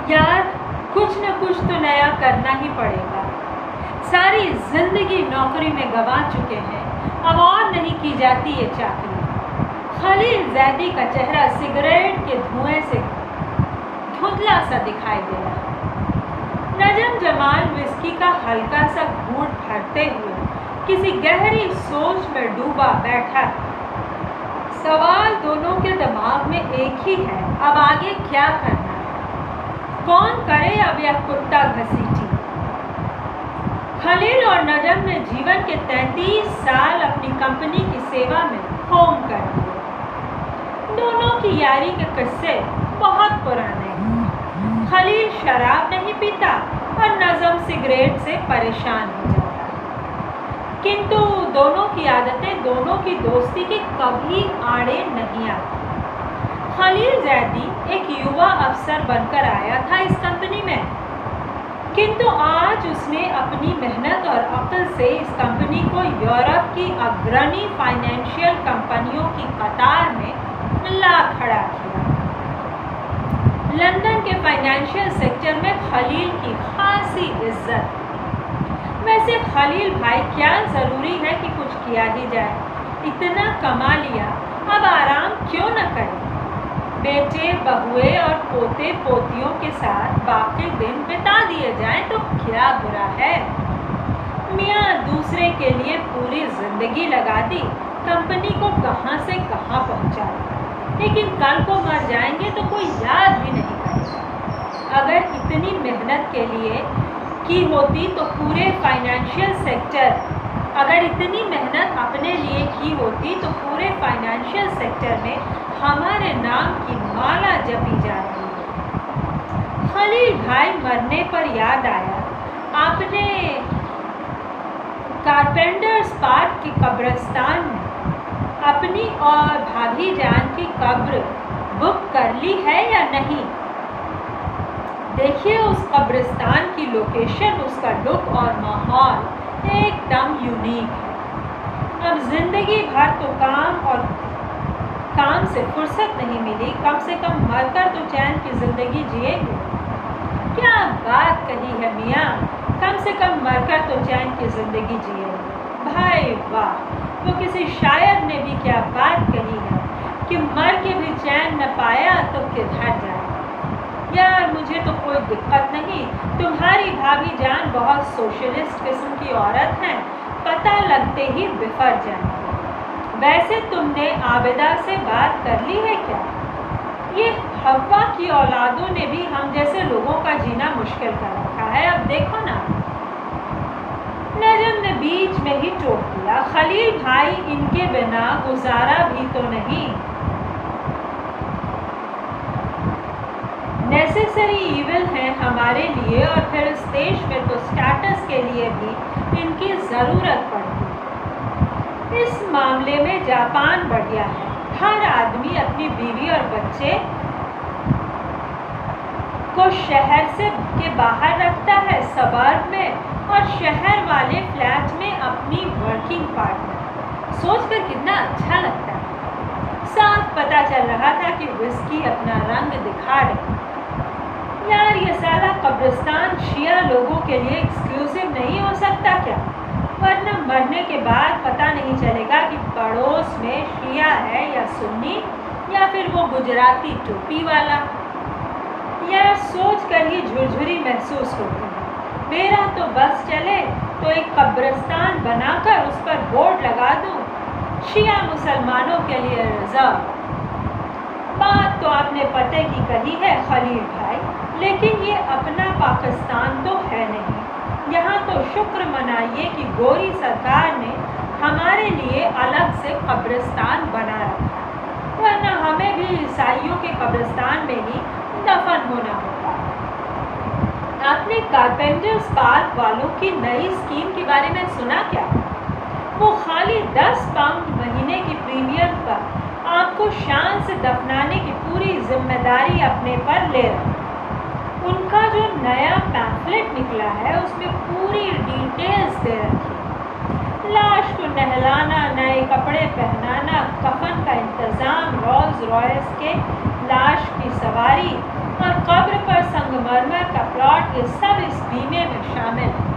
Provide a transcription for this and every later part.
یار کچھ نہ کچھ تو نیا کرنا ہی پڑے گا. ساری زندگی نوکری میں گنوا چکے ہیں, اب اور نہیں کی جاتی یہ چاکری. خلیل زیدی کا چہرہ سگریٹ کے دھوئیں سے دھندلا سا دکھائی دے رہا. نجم جمال وسکی کا ہلکا سا گھونٹ بھرتے ہوئے کسی گہری سوچ میں ڈوبا بیٹھا. سوال دونوں کے دماغ میں ایک ہی ہے, اب آگے کیا کرنا ہے, کون کرے اب یہ کتا گھسیٹی. خلیل اور نجم نے جیون کے 33 سال اپنی کمپنی کی سیوا میں ہوم کر دیے. دونوں کی یاری کے قصے بہت پرانے ہیں. خلیل شراب نہیں پیتا اور نجم سگریٹ سے پریشان ہو جاتا ہے, کنتو دونوں کی عادتیں دونوں کی دوستی کی کبھی آڑے نہیں آتی. خلیل زیدی ایک یووا افسر بن کر آیا تھا اس کمپنی میں, کنتو آج اس نے اپنی محنت اور عقل سے اس کمپنی کو یورپ کی اگرنی فائنینشیل کمپنیوں کی قطار میں لا کھڑا کیا. لندن کے فائنینشیل سیکٹر میں خلیل کی خاصی عزت. ویسے خلیل بھائی کیا ضروری ہے کہ کچھ کیا ہی جائے, اتنا کما لیا اب آرام کیوں نہ کرے. بیٹے بہوئے اور پوتے پوتیوں کے ساتھ باقی دن بتا دیے جائیں تو کیا برا ہے. میاں دوسرے کے لیے پوری زندگی لگا دی, کمپنی کو کہاں سے کہاں پہنچا دیا, لیکن کل کو مر جائیں گے تو کوئی یاد بھی نہیں کرے گا. اگر اتنی محنت کے لیے کی ہوتی تو پورے فائنینشیل سیکٹر اگر اتنی محنت اپنے لیے کی ہوتی تو پورے فائنینشیل سیکٹر میں ہمارے نام کی مالا جپی جا رہی ہے. خلیل بھائی مرنے پر یاد آیا, آپ نے کارپینٹرز پارک کے قبرستان میں اپنی اور بھابھی جان کی قبر بک کر لی ہے یا نہیں. دیکھیے اس قبرستان کی لوکیشن, اس کا لک اور ماحول ایک دم یونیک ہے. اب زندگی بھر تو کام سے فرصت نہیں ملی, کم سے کم مر کر تو چین کی زندگی جیے گے. کیا بات کہی ہے میاں, کم سے کم مر کر تو چین کی زندگی جیے گے. بھائی واہ, وہ کسی شاعر نے بھی کیا بات کہی ہے کہ مر کے بھی چین نہ پایا تو کدھر جائے. یار مجھے تو کوئی دقت نہیں, تمہاری بھابھی جان بہت سوشلسٹ قسم کی عورت ہیں, پتہ لگتے ہی بفر جائیں. ویسے تم نے عابدہ سے بات کر لی ہے کیا؟ یہ حوا کی اولادوں نے بھی ہم جیسے لوگوں کا جینا مشکل کر رکھا ہے, اب دیکھو نا. نجم نے بیچ میں ہی ٹوک دیا, خلیل بھائی ان کے بنا گزارا بھی تو نہیں. نیسیسری ایول ہیں ہمارے لیے, اور پھر اس دیش میں تو سٹیٹس کے لیے بھی ان کی ضرورت پڑتی. اس معاملے میں جاپان بڑھیا ہے, ہر آدمی اپنی بیوی اور بچے کو شہر سے کے باہر رکھتا ہے سبرب میں, اور شہر والے فلیٹ میں اپنی ورکنگ پارٹنر. سوچ کر کتنا اچھا لگتا ہے. صاف پتہ چل رہا تھا کہ وسکی اپنا رنگ دکھا رہی. یار یہ سارا قبرستان شیعہ لوگوں کے لیے ایکسکلوسیو نہیں ہو سکتا کیا؟ ورنہ مرنے کے بعد پتہ نہیں چلے گا کہ پڑوس میں شیعہ ہے یا سنی یا پھر وہ گجراتی ٹوپی والا. یار سوچ کر ہی جھرجھری محسوس ہوتی ہے. میرا تو بس چلے تو ایک قبرستان بنا کر اس پر بورڈ لگا دوں, شیعہ مسلمانوں کے لیے ریزرو. بات تو آپ نے پتے کی کہی ہے خلیل بھائی, لیکن یہ اپنا پاکستان تو ہے نہیں. یہاں تو شکر منائیے کہ گوری سرکار نے ہمارے لیے الگ سے قبرستان بنا رکھا, ورنہ ہمیں بھی عیسائیوں کے قبرستان میں ہی دفن ہونا ہوگا. آپ نے کارپینٹرز پارک والوں کی نئی اسکیم کے بارے میں سنا کیا؟ وہ خالی 10 پاؤنڈ مہینے کی پریمیم پر آپ کو شان سے دفنانے کی پوری ذمہ داری اپنے پر لے رہے ہیں. ان کا جو نیا پیمفلٹ نکلا ہے اس میں پوری ڈیٹیلز دے رکھی ہے. لاش کو نہلانا, نئے کپڑے پہنانا, کفن کا انتظام, رولز رائس کے لاش کی سواری اور قبر پر سنگمرمر یہ سب اس بیمے میں شامل ہے۔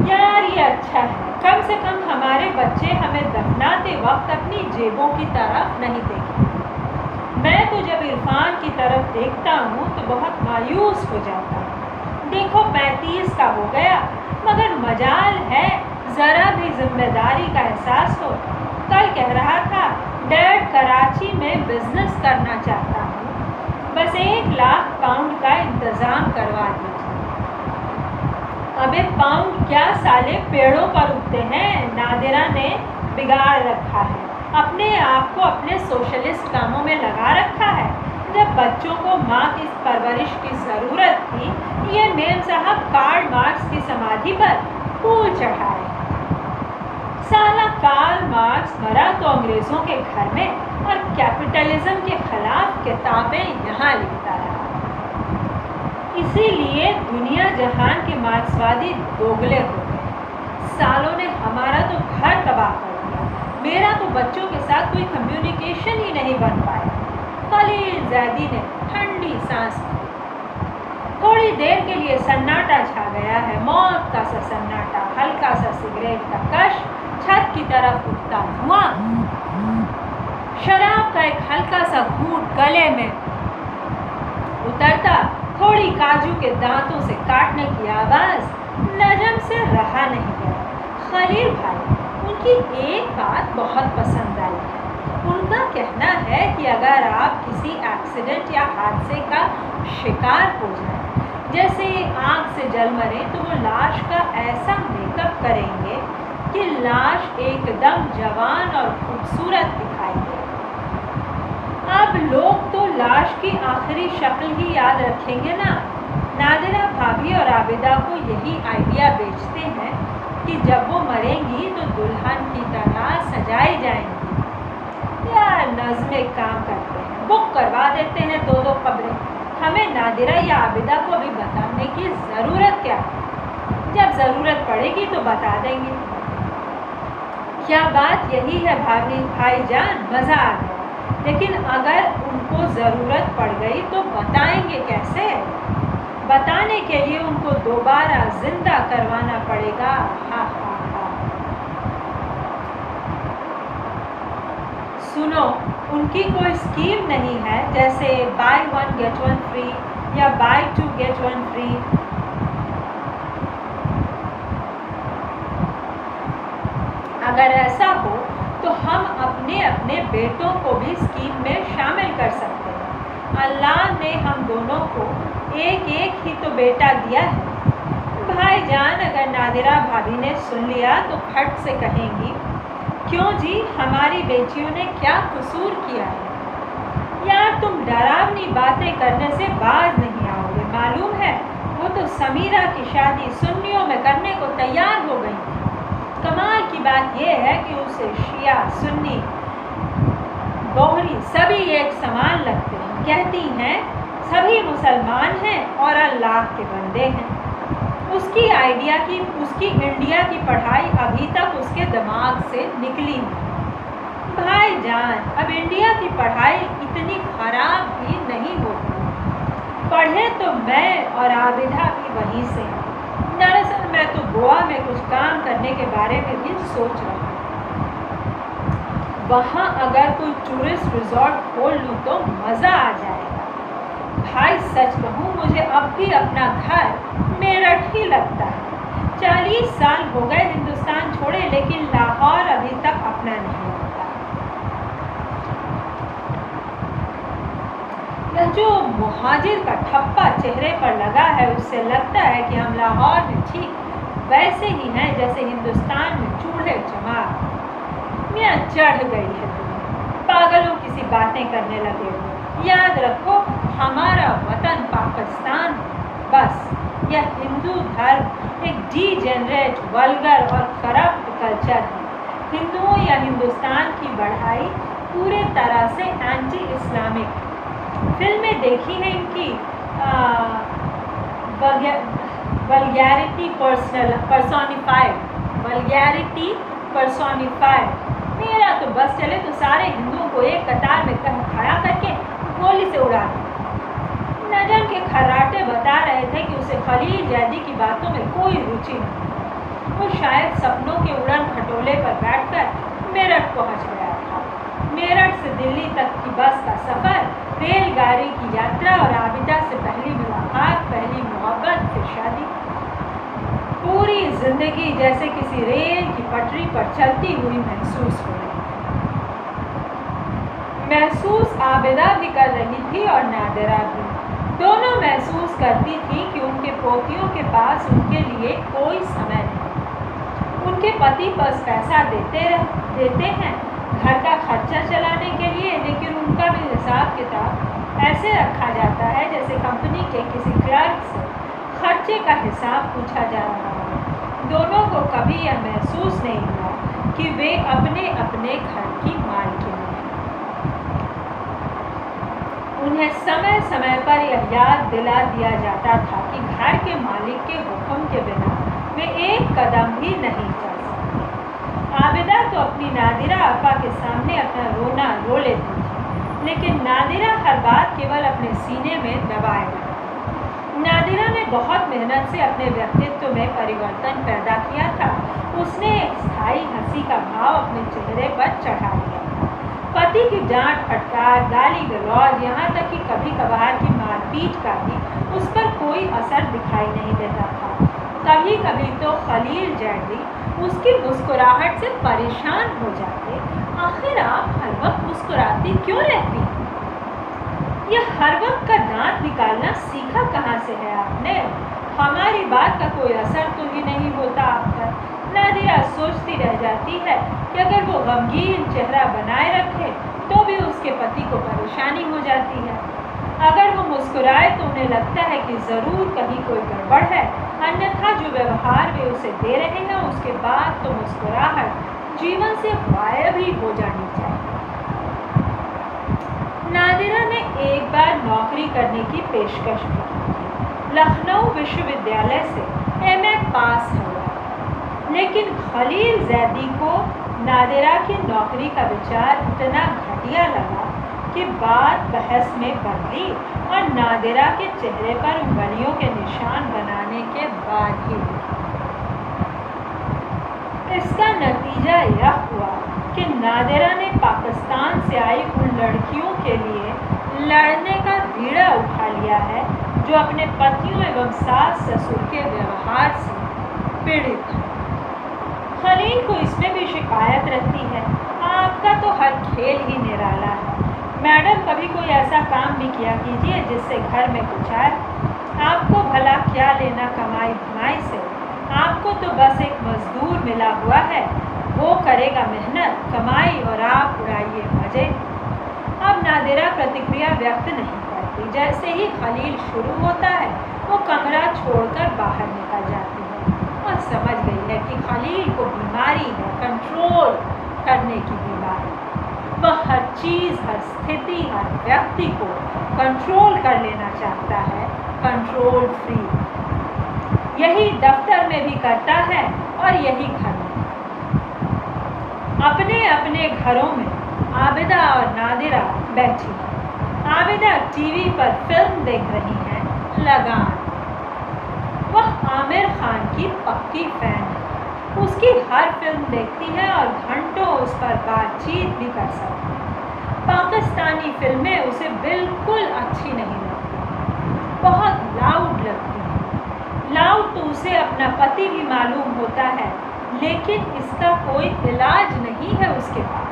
یار یہ اچھا ہے، کم سے کم ہمارے بچے ہمیں دفناتے وقت اپنی جیبوں کی طرف نہیں دیکھیں۔ میں تو جب عرفان کی طرف دیکھتا ہوں تو بہت مایوس ہو جاتا ہوں۔ دیکھو 35 کا ہو گیا، مگر مجال ہے ذرا بھی ذمہ داری کا احساس ہو۔ کل کہہ رہا تھا ڈیڈ کراچی میں بزنس کرنا چاہتا ہوں، بس 1 لاکھ پاؤنڈ کا انتظام کروا دیجیے۔ ابے پاؤنڈ کیا سالے پیڑوں پر اگتے ہیں، نادرہ نے بگاڑ رکھا ہے، اپنے آپ کو اپنے سوشلسٹ کاموں میں لگا رکھا ہے۔ جب بچوں کو ماں کی پرورش کی ضرورت تھی، یہ میم صاحب کارل مارکس کی سمادھی پر پھول چڑھائے۔ سالہ کارل مارکس مرا تو انگریزوں کے گھر میں، اور کیپٹلزم کے خلاف کتابیں یہاں لکھتا رہا۔ اسی لیے دنیا جہان کے مارکسوادی دوگلے ہو گئے۔ سالوں نے ہمارا تو گھر تباہ کر دیا، میرا تو بچوں کے ساتھ کوئی کمیونیکیشن ہی نہیں بن پایا۔ خلیل زیدی نے ٹھنڈی سانس لی۔ تھوڑی دیر کے لیے سناٹا چھا گیا ہے، موت کا سا سناٹا، ہلکا سا سگریٹ کا کش، چھت کی طرف اٹھتا دھواں، شراب کا ایک ہلکا سا گھونٹ گلے میں اترتا، تھوڑی کاجو کے دانتوں سے کاٹنے کی آواز نجم سے رہا نہیں گیا۔ خلیل بھائی، ان کی ایک بات بہت پسند آئی ہے۔ ان کا کہنا ہے کہ اگر آپ کسی ایکسیڈنٹ یا حادثے کا شکار ہو جائیں، جیسے آنکھ سے جل مرے، تو وہ لاش کا ایسا میک اپ کریں گے کہ لاش ایک دم جوان اور خوبصورت دکھائی دے۔ اب لوگ تو لاش کی آخری شکل ہی یاد رکھیں گے نا۔ نادرہ بھابھی اور عابدہ کو یہی آئیڈیا بیچتے ہیں کہ جب وہ مریں گی تو دلہن کی طرح سجائی جائیں گی۔ یار نظم ایک کام کرتے ہیں، بک کروا دیتے ہیں 2 قبریں۔ ہمیں نادرہ یا عابدہ کو بھی بتانے کی ضرورت کیا ہے؟ جب ضرورت پڑے گی تو بتا دیں گے۔ کیا بات یہی ہے بھائی جان، مزہ آ گیا۔ لیکن اگر ان کو ضرورت پڑ گئی تو بتائیں گے کیسے؟ بتانے کے لیے ان کو دوبارہ زندہ کروانا پڑے گا۔ ہاں ہاں ہاں۔ سنو، ان کی کوئی اسکیم نہیں ہے جیسے buy 1 get 1 free یا buy 2 get 1 free۔ اگر ایسا ہو تو ہم اپنے اپنے بیٹوں کو بھی اسکیم میں شامل کر سکتے ہیں۔ اللہ نے ہم دونوں کو ایک ہی تو بیٹا دیا ہے۔ بھائی جان، اگر نادرہ بھابھی نے سن لیا تو کھٹ سے کہیں گی، کیوں جی، ہماری بیٹیوں نے کیا قصور کیا ہے؟ یار تم ڈراؤنی باتیں کرنے سے باز نہیں آؤ گے۔ معلوم ہے وہ تو سمیرہ کی شادی سنیوں میں کرنے کو تیار ہو گئی تھی۔ کمال کی بات یہ ہے کہ اسے شیعہ سنی بوہری سبھی ایک سمان لگتے ہیں، کہتی ہیں سبھی مسلمان ہیں اور اللہ کے بندے ہیں۔ اس کی انڈیا کی پڑھائی ابھی تک اس کے دماغ سے نکلی نہیں۔ بھائی جان، اب انڈیا کی پڑھائی اتنی خراب بھی نہیں ہوتی۔ پڑھے تو میں اور عابدہ بھی وہیں سے ہیں۔ دراصل میں تو گوا میں کچھ کام کرنے کے بارے میں بھی سوچ رہا ہوں۔ وہاں اگر کوئی ٹورسٹ ریزورٹ کھول لوں تو مزہ آ جائے گا۔ بھائی سچ کہوں، مجھے اب بھی اپنا گھر میرٹھ ہی لگتا ہے۔ 40 سال ہو گئے ہندوستان چھوڑے، لیکن لاہور ابھی تک اپنا نہیں لگتا۔ یہ جو مہاجر کا ٹھپا چہرے پر لگا ہے، اس سے لگتا ہے کہ ہم لاہور میں ٹھیک ویسے ہی ہیں جیسے ہندوستان میں چولہے چمار۔ میاں چڑھ گئی ہے تمہیں، پاگلوں کی سی باتیں کرنے لگے ہو۔ یاد رکھو، ہمارا وطن پاکستان ہے، بس یہ ہندو دھرم ایک ڈی جنریٹ، ولگر اور کرپٹ کلچر ہے۔ ہندوؤں یا ہندوستان کی بڑھائی پورے طرح سے اینٹی اسلامک ہے۔ فلمیں دیکھی ہیں ان کی ولگیرٹی پرسونیفائڈ۔ میرا تو بس چلے تو سارے ہندوؤں کو ایک قطار میں کھڑا کر کے گولی سے اڑا دیں۔ نہ نجم کے خراٹے بتا رہے تھے کہ اسے خلیل زیدی کی باتوں میں کوئی روچی نہیں۔ وہ شاید سپنوں کے اڑن کھٹولے پر بیٹھ کر میرٹھ پہنچ گیا تھا۔ میرٹھ سے دلی تک کی بس کا سفر، ریل گاڑی کی یاترا اور عابدہ سے پہلی ملاقات، پہلی محبت، پھر شادی، پوری زندگی جیسے کسی ریل کی پٹری پر چلتی ہوئی محسوس ہو رہی۔ محسوس عابدہ بھی کر رہی تھی اور نادرہ بھی۔ دونوں محسوس کرتی تھی کہ ان کے پوتیوں کے پاس ان کے لیے کوئی سمے نہیں۔ ان کے پتی بس پیسہ دیتے ہیں گھر کا خرچہ چلانے کے لیے، لیکن ان کا بھی حساب کتاب ایسے رکھا جاتا ہے جیسے کمپنی کے کسی کلرک سے خرچے کا حساب پوچھا جا رہا ہے۔ دونوں کو کبھی یہ محسوس نہیں ہوا کہ وہ اپنے اپنے گھر کی مالکن ہیں۔ انہیں سمے پر یہ یاد دلا دیا جاتا تھا کہ گھر کے مالک کے حکم کے بنا وہ ایک قدم بھی نہیں چل سکتی۔ عابدہ تو اپنی نادرہ آپا کے سامنے اپنا رونا رو لیتی تھی، لیکن نادرہ ہر بات کیول اپنے سینے میں دبائے رکھتی۔ نادرہ نے بہت محنت سے اپنے ویکتتو میں پریورتن پیدا کیا تھا۔ اس نے ایک ستھائی ہنسی کا بھاؤ اپنے چہرے پر چڑھا دیا تھا۔ پتی کی ڈانٹ پھٹکار، گالی گلوج، یہاں تک کہ کبھی کبھار کی مار پیٹ کا بھی اس پر کوئی اثر دکھائی نہیں دیتا تھا۔ کبھی کبھی تو خلیل زیدی اس کی مسکراہٹ سے پریشان ہو جاتے۔ آخر آپ ہر وقت مسکراتی کیوں رہتی؟ یہ ہر وقت کا دانت نکالنا سیکھا کہاں سے ہے آپ نے؟ ہماری بات کا کوئی اثر تو ہی نہیں ہوتا آپ پر۔ نادرہ سوچتی رہ جاتی ہے کہ اگر وہ غمگین چہرہ بنائے رکھے تو بھی اس کے پتی کو پریشانی ہو جاتی ہے۔ اگر وہ مسکرائے تو انہیں لگتا ہے کہ ضرور کہیں کوئی گڑبڑ ہے، انیتھا جو ویوہار وہ اسے دے رہے ہیں اس کے بعد تو مسکراہٹ جیون سے غائب ہی ہو جانی چاہیے۔ نادرہ نے ایک بار نوکری کرنے کی پیشکش بھی کی، لکھنؤ وشو ودیالیہ سے ایم اے پاس ہوا، لیکن خلیل زیدی کو نادرہ کی نوکری کا وچار اتنا گھٹیا لگا کہ بات بحث میں بڑھ گئی اور نادرہ کے چہرے پر انگلیوں کے نشان بنانے کے بعد ہی اس کا نتیجہ یہ ہوا کہ نادرہ نے پاکستان سے آئی ان لڑکیوں کے لیے لڑنے کا بیڑا اٹھا لیا ہے جو اپنے پتیوں ایوم ساس سسر کے ویوہار سے پیڑت ہیں۔ خلیل کو اس میں بھی شکایت رہتی ہے، آپ کا تو ہر کھیل ہی نرالا ہے، میڈم کبھی کوئی ایسا کام بھی کیا کیجیے جس سے گھر میں کچھ آئے۔ آپ کو بھلا کیا لینا کمائی دھمائی سے؟ آپ کو تو بس ایک مزدور ملا ہوا ہے، وہ کرے گا محنت کمائی اور آپ اڑائیے مزے۔ اب نادرہ پرتکریا ویکت نہیں کرتی۔ جیسے ہی خلیل شروع ہوتا ہے وہ کمرہ چھوڑ کر باہر نکل جاتی ہے اور سمجھ گئی ہے کہ خلیل کو بیماری ہے، کنٹرول کرنے کی بیماری۔ وہ ہر چیز، ہر استھتی، ہر ویکتی کو کنٹرول کر لینا چاہتا ہے، کنٹرول فری۔ یہی دفتر میں بھی کرتا ہے اور یہی گھر میں۔ اپنے اپنے گھروں میں عابدہ اور نادرہ بیٹھی ہیں۔ عابدہ ٹی وی پر فلم دیکھ رہی ہیں، لگان۔ وہ عامر خان کی پکی فین ہے، اس کی ہر فلم دیکھتی ہے اور گھنٹوں اس پر بات چیت بھی کر سکتی ہے۔ پاکستانی فلمیں اسے بالکل اچھی نہیں لگتی، بہت لاؤڈ لگتی ہیں۔ لاؤڈ تو اسے اپنا پتی بھی معلوم ہوتا ہے، لیکن اس کا کوئی علاج نہیں ہے اس کے پاس۔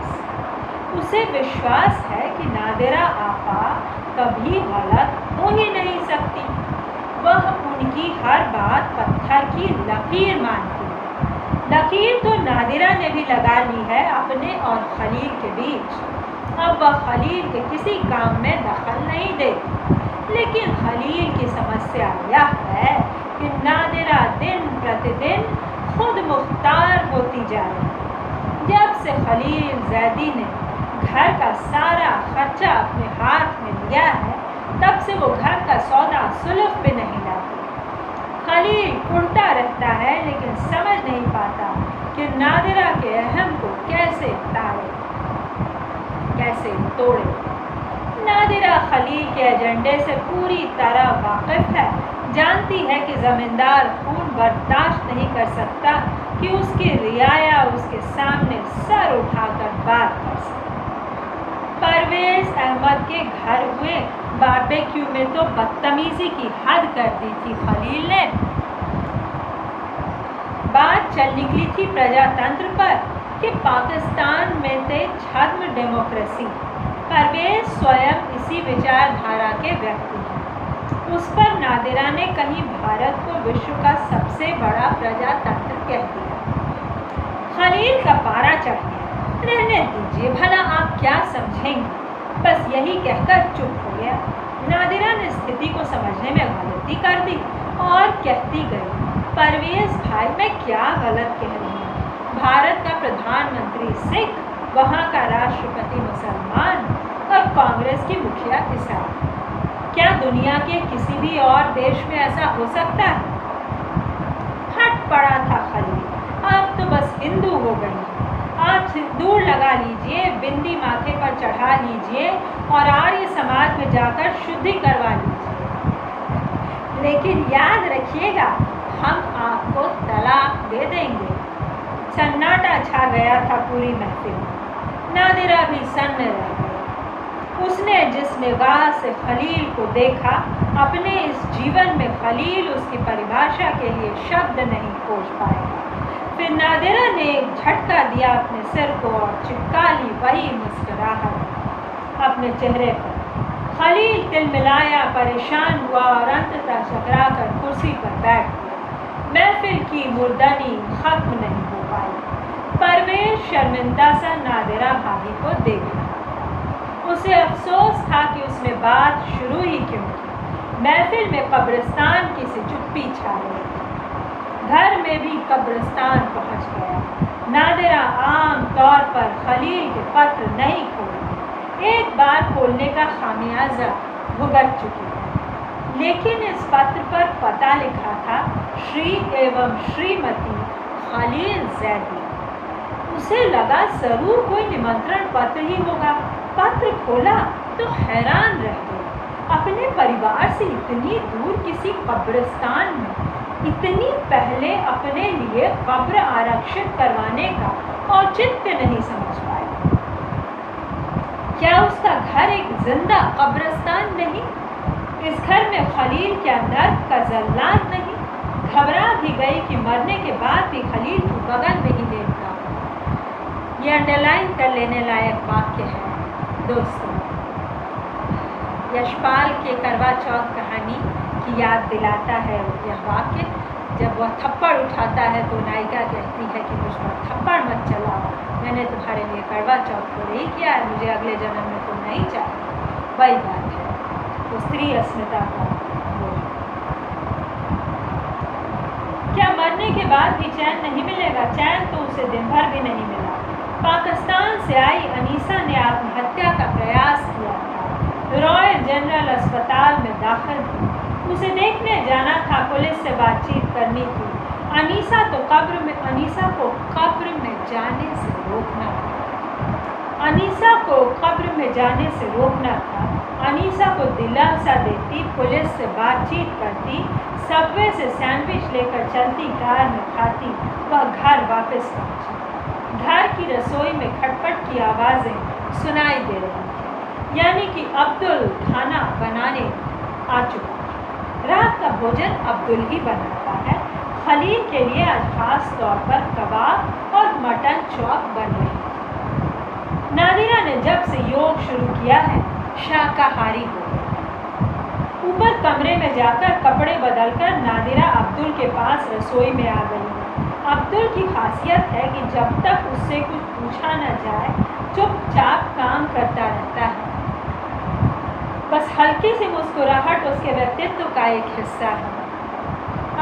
اسے وشواس ہے کہ نادرہ آپا کبھی غلط ہو ہی نہیں سکتی۔ وہ ان کی ہر بات پتھر کی لکیر مانتی ہے۔ لکیر تو نادرہ نے بھی لگا لی ہے اپنے اور خلیل کے بیچ۔ اب وہ خلیل کے کسی کام میں دخل نہیں دیتی، لیکن خلیل کی سمسیا یہ ہے کہ نادرہ دن پرتی دن خود مختار ہوتی جا رہی ہے۔ جب سے خلیل زیدی نے گھر کا سارا خرچہ اپنے ہاتھ میں لیا ہے تب سے وہ گھر کا سودا سلف بھی نہیں لاتی۔ خلیل اڑتا رہتا ہے لیکن سمجھ نہیں پاتا کہ نادرہ کے اہم کو کیسے توڑے۔ نادرہ خلیل کے ایجنڈے ایجنڈے سے پوری طرح واقف ہے، جانتی ہے کہ زمیندار خون برداشت نہیں کر سکتا کہ اس کی رعایا اس کے سامنے سر اٹھا کر بات کر سکے۔ پرویز احمد کے گھر ہوئے باربیکیو میں تو بدتمیزی کی حد کر دی تھی خلیل نے۔ بات چل نکلی تھی پرجا تنتر پر کہ پاکستان میں تے چھدم ڈیموکریسی۔ پرویز سوئم اسی وچار دھارا کے ویکتی ہیں۔ اس پر نادرہ نے کہیں بھارت کو وشو کا سب سے بڑا پرجا تنتر کہہ دیا۔ خلیل کا پارا چڑھ گیا۔ رہنے دیجیے، بھلا آپ کیا سمجھیں گے؟ بس یہی کہہ کر چپ ہو گیا۔ نادرہ نے استھتی کو سمجھنے میں غلطی کر دی اور کہتی گئی، پرویز بھائی میں کیا غلط کہہ رہی ہوں؟ بھارت کا پردھان منتری سکھ، وہاں کا راشٹرپتی مسلمان اور کانگریس کی مکھیا عیسائی۔ کیا دنیا کے کسی بھی اور دیش میں ایسا ہو سکتا ہے؟ پھٹ پڑا تھا خلیل، آپ تو بس ہندو ہو گئی ہیں۔ آپ سندور لگا لیجئے، بندی ماتھے پر چڑھا لیجئے اور آریہ سماج میں جا کر شدھی کروا لیجئے، لیکن یاد رکھیے گا ہم آپ کو طلاق دے دیں گے۔ سناٹا چھا گیا تھا پوری محفل میں۔ نادرہ بھی سن رہ گئی۔ اس نے جس نگاہ سے خلیل کو دیکھا، اپنے اس جیون میں خلیل اس کی پریبھاشا کے لیے شبد نہیں کھوج پائے گا۔ پھر نادرہ نے ایک جھٹکا دیا اپنے سر کو اور چپکا لی وہی مسکراہٹ اپنے چہرے پر۔ خلیل تلملایا، پریشان ہوا اور انتتہ چکرا کر کرسی پر بیٹھ گیا۔ محفل کی مردنی ختم نہیں ہو پائی۔ پرویز شرمندہ سا نادرہ بھابھی کو دیکھ رہا۔ اسے افسوس تھا کہ اس نے بات شروع ہی کیوں کی۔ محفل میں قبرستان کی سی چپی چھا رہی تھی۔ گھر میں بھی قبرستان پہنچ گیا۔ نادرہ عام طور پر خلیل کے پتر نہیں کھولتی، ایک بار کھولنے کا خمیازہ بھگت چکی ہے، لیکن اس پتر پر پتہ لکھا تھا شری ایوم شریمتی خلیل زیدی۔ اسے لگا ضرور کوئی نمنترن پتر ہی ہوگا۔ پتر کھولا تو حیران رہ گئی۔ اپنے پریوار سے اتنی دور کسی قبرستان میں اتنی پہلے اپنے لیے قبر آرکشت کروانے کا اوچتیہ نہیں سمجھ پائی۔ کیا اس کا گھر ایک زندہ قبرستان نہیں؟ اس گھر میں خلیل کیا نرک کا ذلات نہیں؟ گھبرا بھی گئی کہ مرنے کے بعد بھی خلیل کو گگن میں ہی دیکھتا۔ یہ انڈرلائن کر لینے لائق واقعہ ہے دوستوں۔ یشپال کے کروا چوتھ کہانی کی یاد دلاتا ہے یہ واقعہ۔ جب وہ تھپڑ اٹھاتا ہے تو نائکا کہتی ہے کہ مجھ پر تھپڑ مت چلاؤ، میں نے تمہارے لیے کروا چوتھ تھوڑے ہی کیا ہے، مجھے اگلے جنم میں تو نہیں چاہیے۔ وہی بات ہے، تو استری اسمتا کا بول۔ کیا مرنے کے بعد بھی چین نہیں ملے گا؟ چین تو اسے دن بھر بھی نہیں ملا۔ پاکستان سے آئی انیسا نے آتم ہتیا کا پریاس کیا تھا، رائل جنرل اسپتال میں داخل تھی۔ اسے دیکھنے جانا تھا، پولیس سے بات چیت کرنی تھی۔ انیسا کو قبر میں جانے سے روکنا تھا۔ انیسا کو دلاسا دیتی، پولیس سے بات چیت کرتی، سب وے سے سینڈوچ لے کر چلتی کار میں کھاتی، وہ گھر واپس پہنچی۔ گھر کی رسوئی میں کھٹپٹ کی آوازیں سنائی دے رہی تھیں، یعنی کہ عبدل کھانا بنانے آ چکا۔ رات کا بھوجن عبدل ہی بناتا ہے۔ خلیل کے لیے آج خاص طور پر کباب اور مٹن چوپ بن رہی تھی۔ نادرہ نے جب سے یوگ شروع کیا ہے شاکاہاری ہو گئی۔ اوپر کمرے میں جا کر کپڑے بدل کر نادرہ عبدل کے پاس رسوئی میں آ گئی ہے۔ عبدل کی خاصیت ہے کہ جب تک اس سے کچھ پوچھا نہ جائے چپ چاپ کام کرتا رہتا ہے۔ بس ہلکی سی مسکراہٹ اس کے ویکتتو کا ایک حصہ ہے۔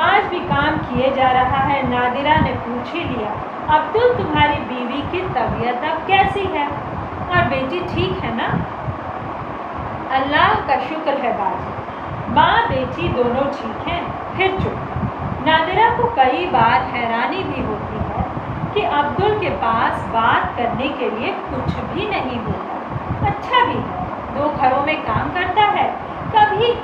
آج بھی کام کیے جا رہا ہے۔ نادرہ نے پوچھ ہی لیا، عبدل تمہاری بیوی کی طبیعت اب کیسی ہے؟ اور بیٹی ٹھیک ہے نا؟ اللہ کا شکر ہے باجی، ماں بیٹی دونوں ٹھیک ہیں۔ پھر چپ۔ نادرہ کو کئی بار حیرانی بھی ہوتی ہے کہ عبدل کے پاس بات کرنے کے لیے کچھ بھی نہیں ہوتا۔ اچھا بھی ہے، 2 گھروں میں کام کرتا ہے، کبھی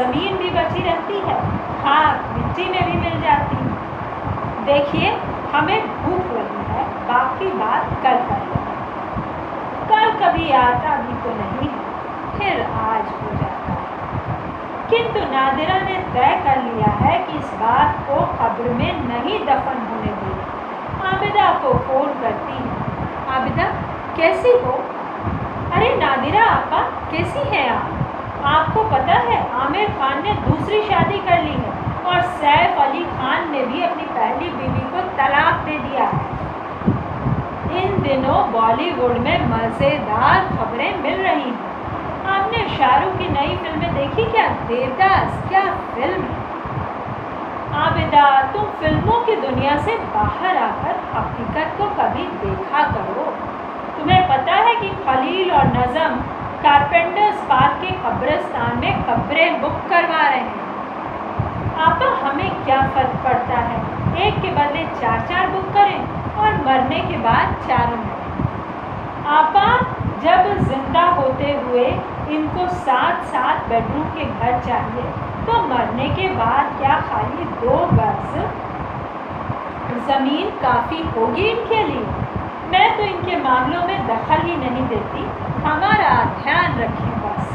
زمین بھی بچی رہتی ہے، خاک مٹی میں بھی مل جاتی ہے۔ دیکھیے ہمیں بھوک لگی ہے، باقی بات کل کر لیں گے۔ کل کبھی آتا بھی تو نہیں ہے، پھر آج ہو جاتا ہے۔ کنتو نادرہ نے طے کر لیا ہے کہ اس بات کو قبر میں نہیں دفن ہونے دے گی۔ عابدہ کو فون کرتی ہے۔ عابدہ کیسی ہو؟ ارے نادرہ آپا کیسی ہیں آپ کو پتہ ہے عامر خان نے دوسری شادی کر لی ہے اور سیف علی خان نے بھی اپنی پہلی بیوی کو طلاق دے دیا ہے۔ ان دنوں بالی ووڈ میں مزیدار خبریں مل رہی ہیں۔ آپ نے شاہ رخ کی نئی فلمیں دیکھی کیا؟ دیوداس کیا فلم ہے! عابدہ تم فلموں کی دنیا سے باہر آ کر حقیقت کو کبھی دیکھا کرو۔ تمہیں پتہ ہے کہ خلیل اور نظم کارپینٹرز پارک کے قبرستان میں قبریں بک کروا رہے ہیں۔ آپا ہمیں کیا فرق پڑتا ہے، ایک کے بدلے 4 بک کریں اور مرنے کے بعد چاروں مریں۔ آپا جب زندہ ہوتے ہوئے ان کو 7 بیڈروم کے گھر چاہیے تو مرنے کے بعد کیا خالی 2 گز زمین کافی ہوگی ان کے لیے؟ میں تو ان کے معاملوں میں دخل ہی نہیں دیتی، ہمارا دھیان رکھیں بس۔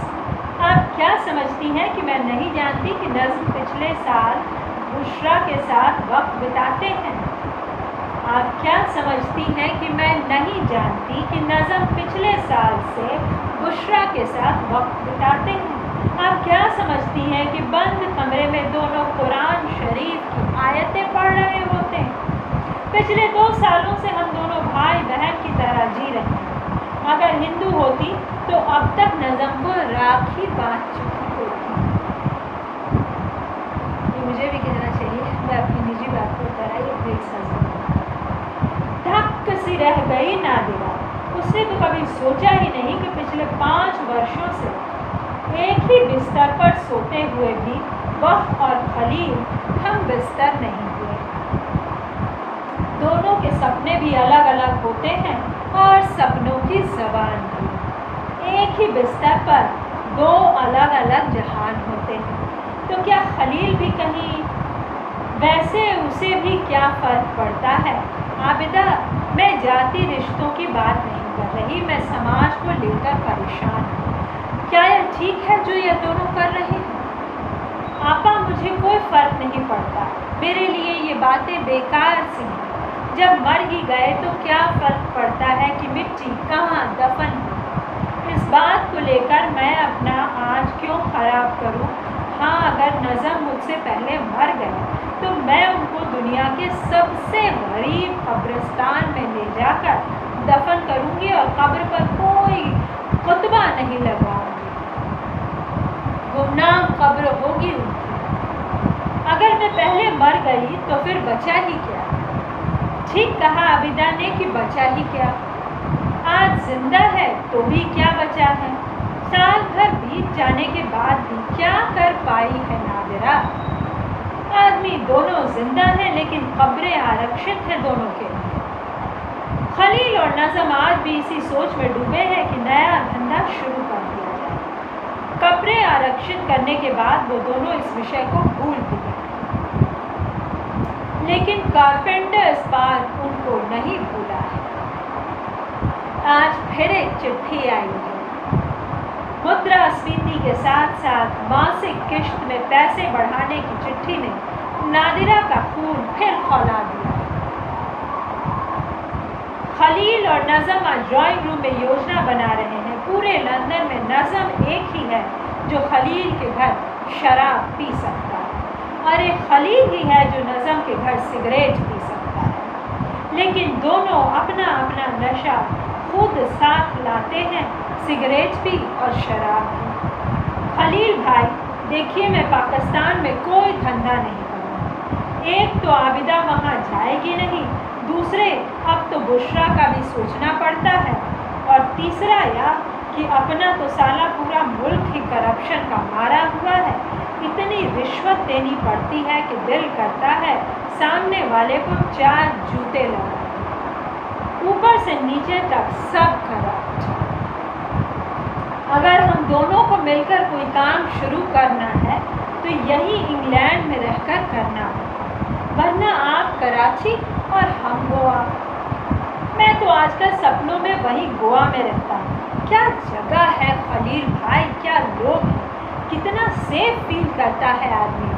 آپ کیا سمجھتی ہیں کہ میں نہیں جانتی کہ نظم پچھلے سال بشرا کے ساتھ وقت بتاتے ہیں؟ آپ کیا سمجھتی ہیں کہ میں نہیں جانتی کہ نظم پچھلے سال سے بشرا کے ساتھ وقت بتاتے ہیں؟ آپ کیا سمجھتی ہیں کہ بند کمرے میں دونوں قرآن شریف کی آیتیں پڑھ رہے ہوتے ہیں؟ پچھلے 2 سالوں سے ہم دونوں بھائی بہن کی طرح جی رہے ہیں۔ اگر ہندو ہوتی تو اب تک نظم کو راکھی باندھ چکی ہوتی۔ یہ مجھے بھی کہنا چاہیے، میں اپنی نجی بات کو کرائی ایک سزا دھک سی رہ گئی نادرہ۔ اس نے تو کبھی سوچا ہی نہیں کہ پچھلے 5 برسوں سے ایک ہی بستر پر سوتے ہوئے بھی وہ اور خلیل ہم بستر نہیں ہوئے۔ دونوں کے سپنے بھی الگ الگ ہوتے ہیں اور سپنوں کی زبان بھی۔ ایک ہی بستر پر 2 الگ الگ جہان ہوتے ہیں، تو کیا خلیل بھی کہیں؟ ویسے اسے بھی کیا فرق پڑتا ہے؟ عابدہ میں ذاتی رشتوں کی بات نہیں کر رہی، میں سماج کو لے کر پریشان ہوں۔ کیا یہ ٹھیک ہے جو یہ دونوں کر رہے ہیں؟ آپا مجھے کوئی فرق نہیں پڑتا، میرے لیے یہ باتیں بیکار سی ہیں۔ جب مر ہی گئے تو کیا فرق پڑتا ہے کہ مٹی کہاں دفن ہو؟ اس بات کو لے کر میں اپنا آج کیوں خراب کروں؟ ہاں اگر نظم مجھ سے پہلے مر گئے تو میں ان کو دنیا کے سب سے غریب قبرستان میں لے جا کر دفن کروں گی اور قبر پر کوئی خطبہ نہیں لگاؤں گی، گمنام قبر ہوگی ان کی۔ اگر میں پہلے مر گئی تو پھر بچا ہی کیا؟ ٹھیک کہا عابدہ نے کہ بچا ہی کیا؟ آج زندہ ہے تو بھی کیا بچا ہے؟ سال بھر بیت جانے کے بعد بھی کیا کر پائی ہے نادرہ؟ آدمی دونوں زندہ ہیں لیکن قبریں آرکشت ہیں دونوں کے لیے۔ خلیل اور نظم آج بھی اسی سوچ میں ڈوبے ہیں کہ نیا دھندا شروع کر دیا جائے۔ قبریں آرکشت کرنے کے بعد وہ دونوں اس وشے کو بھول بھی گئے، لیکن کارپینٹرز پارک ان کو نہیں بھولا ہے۔ آج پھر ایک چٹھی آئی ہے۔ مدرا اسفیتی کے ساتھ ساتھ ماسک قسط میں پیسے بڑھانے کی چٹھی نے نادرہ کا خون پھر کھولا دیا۔ خلیل اور نظم آج ڈرائنگ روم میں یوجنا بنا رہے ہیں۔ پورے لندن میں نظم ایک ہی ہے جو خلیل کے گھر شراب پی سکتا ہے، اور ایک خلیل ہی ہے جو نظم کے گھر سگریٹ پی سکتا ہے۔ لیکن دونوں اپنا اپنا نشہ خود ساتھ لاتے ہیں، سگریٹ بھی اور شراب بھی۔ خلیل بھائی دیکھیے میں پاکستان میں کوئی دھندا نہیں کروں، ایک تو عابدہ وہاں جائے گی نہیں، دوسرے اب تو بشرا کا بھی سوچنا پڑتا ہے، اور تیسرا یہ کہ اپنا تو سالہ پورا ملک ہی کرپشن کا مارا ہوا ہے۔ اتنی رشوت دینی پڑتی ہے کہ دل کرتا ہے سامنے والے کو 4 جوتے لگائیں۔ اوپر سے نیچے تک سب کرپٹ۔ اگر ہم دونوں کو مل کر کوئی کام شروع کرنا ہے تو یہی انگلینڈ میں رہ کر کرنا ہوگا، ورنہ آپ کراچی اور ہم گوا۔ میں تو آج کل سپنوں میں وہی گوا میں رہتا ہوں۔ کیا جگہ ہے خلیل بھائی، کیا لوگ ہیں، کتنا سیف فیل کرتا ہے آدمی۔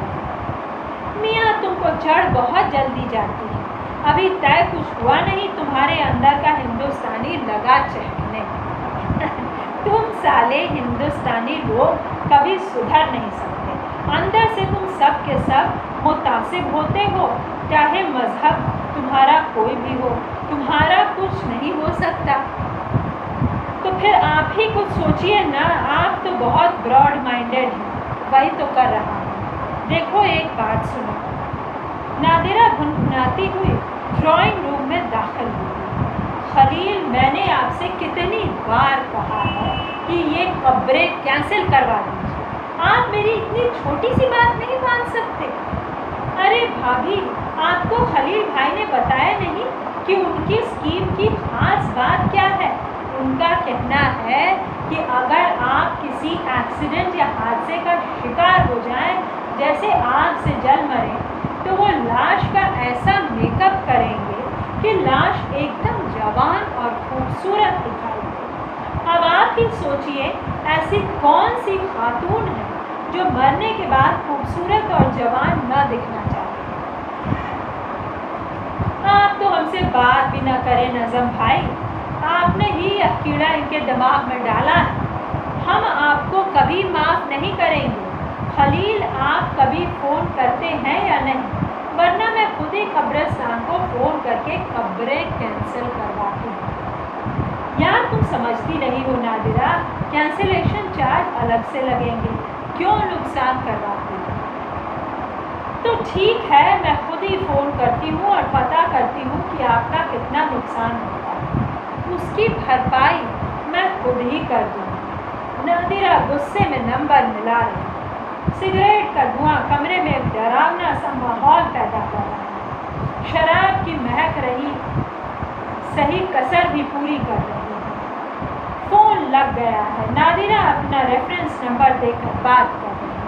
میاں تم کو چڑھ بہت جلدی جاتی ہے، ابھی طے کچھ ہوا نہیں تمہارے اندر کا ہندوستانی لگا چہکنے۔ تم سالے ہندوستانی لوگ کبھی سدھر نہیں سکتے، اندر سے تم سب کے سب متعصب ہوتے ہو، چاہے مذہب تمہارا کوئی بھی ہو، تمہارا کچھ نہیں ہو سکتا۔ تو پھر آپ ہی کچھ سوچئے نا، آپ تو بہت براڈ مائنڈیڈ ہیں۔ وہی تو کر رہا ہوں۔ دیکھو ایک بات سنو۔ نادرہ گنگناتی ہوئی ڈرائنگ روم میں داخل ہوئی۔ خلیل، میں نے آپ سے کتنی بار کہا ہے کہ یہ قبریں کینسل کروا دیجیے، آپ میری اتنی چھوٹی سی بات نہیں مان سکتے؟ ارے بھابھی، آپ کو خلیل بھائی نے بتایا نہیں کہ ان کی اسکیم کی خاص بات کیا ہے؟ ان کا کہنا ہے کہ اگر آپ کسی ایکسیڈنٹ یا حادثے کا شکار ہو جائیں، جیسے آگ سے جل مریں، تو وہ لاش کا ایسا میک اپ کریں گے کہ لاش ایک دم جوان اور خوبصورت دکھائی دے۔ اب آپ ہی سوچئے، ایسی کون سی خاتون ہے جو مرنے کے بعد خوبصورت اور جوان نہ دکھنا چاہتی؟ آپ تو ہم سے بات بھی نہ کریں نظم بھائی، آپ نے ہی یہ کیڑا ان کے دماغ میں ڈالا ہے۔ ہم آپ کو کبھی معاف نہیں کریں گے۔ خلیل، آپ کبھی فون کرتے ہیں یا نہیں؟ ورنہ میں خود ہی قبرستان کو فون کر کے قبریں کینسل کرواتی ہوں۔ یار تم سمجھتی نہیں ہو نادرہ، کینسلیشن چارج الگ سے لگیں گے، کیوں نقصان کرواتی ہو؟ تو ٹھیک ہے، میں خود ہی فون کرتی ہوں اور پتہ کرتی ہوں کہ آپ کا کتنا نقصان ہوتا ہے، اس کی بھرپائی میں خود ہی کر دوں گی۔ نادرہ غصے میں نمبر ملا رہی۔ سگریٹ کا دھواں کمرے میں ایک ڈراونا سا ماحول پیدا کر رہا ہے۔ شراب کی مہک رہی صحیح کثر بھی پوری کر رہی ہے۔ فون لگ گیا ہے۔ نادرہ اپنا ریفرنس نمبر دے کر بات کر رہی ہے۔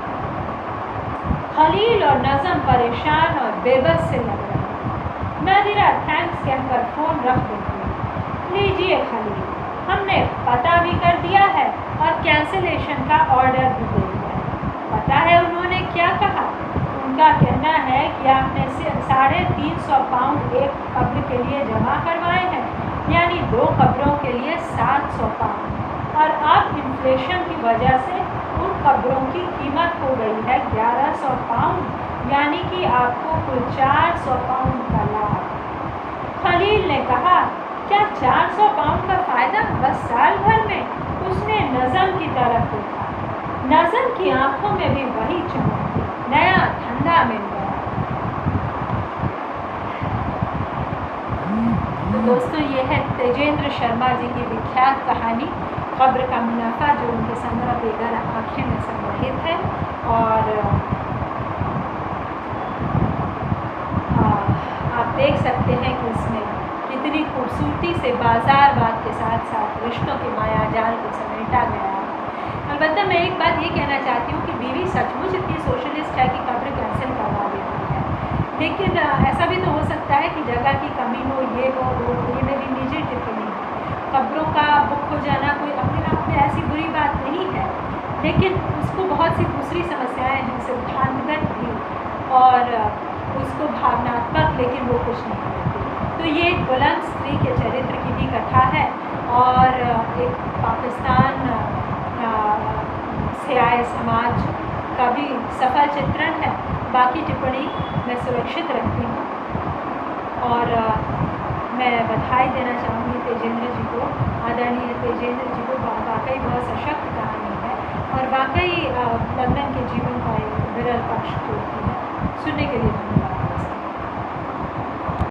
خلیل اور نظم پریشان اور بے بس سے لگ رہے ہیں۔ نادرہ تھینکس کہہ کر فون رکھ دیتی ہے۔ لیجئے خلیل، ہم نے پتہ بھی کر دیا ہے اور کینسلیشن کا آرڈر بھی دے دیا ہے۔ پتہ ہے انہوں نے کیا کہا؟ ان کا کہنا ہے کہ آپ نے 350 پاؤنڈ ایک قبر کے لیے جمع کروائے ہیں، یعنی 2 قبروں کے لیے 700 پاؤنڈ، اور اب انفلیشن کی وجہ سے ان قبروں کی قیمت ہو گئی ہے 1100 پاؤنڈ، یعنی کہ آپ کو کل 400 پاؤنڈ کا لابھ۔ خلیل نے کہا، کیا 400 پاؤنڈ کا فائدہ بس سال بھر میں؟ اس نے نظم کی طرف دیکھا۔ نظم کی آنکھوں میں بھی وہی چمک تھی، نیا دھندا مل گیا۔ تو دوستو، یہ ہے تیجیندر شرما جی کی وکھیات کہانی قبر کا منافع، جو ان کے سندرہ بیگر آنکھیں میں سموہت ہے۔ اور آپ دیکھ سکتے ہیں کہ اس میں کتنی خوبصورتی سے بازار بات کے ساتھ ساتھ رشتوں کے مایا جال کو سمیٹا گیا ہے۔ البتہ میں ایک بات یہ کہنا چاہتی ہوں کہ بیوی سچ مچ اتنی سوشلسٹ ہے کہ قبر کینسل کروا دیتی ہے، لیکن ایسا بھی تو ہو سکتا ہے کہ جگہ کی کمی ہو، یہ ہو وہ ہو۔ یہ میری نجی ٹپنی ہے۔ قبروں کا بک ہو جانا کوئی اپنے آپ میں ایسی بری بات نہیں ہے، لیکن اس کو بہت سی دوسری سمسیایں ہیں، سدھانتگت بھی اور اس کو بھاوناتمک، لیکن وہ کچھ نہیں کرتی۔ تو یہ ایک بلند استری کے چرتر کی بھی کتھا ہے اور ایک پاکستان سیاہ سماج کا بھی سفل چترن ہے۔ باقی ٹپڑی میں سرکشت رکھتی ہوں اور میں بدھائی دینا چاہوں گی تیجیندر جی کو، آدرنیہ تیجیندر جی کو۔ واقعی بہت سشکت کہانی ہے اور واقعی لندن کے جیون کا ایک ورل پکش ہوتی ہے۔ سننے کے لیے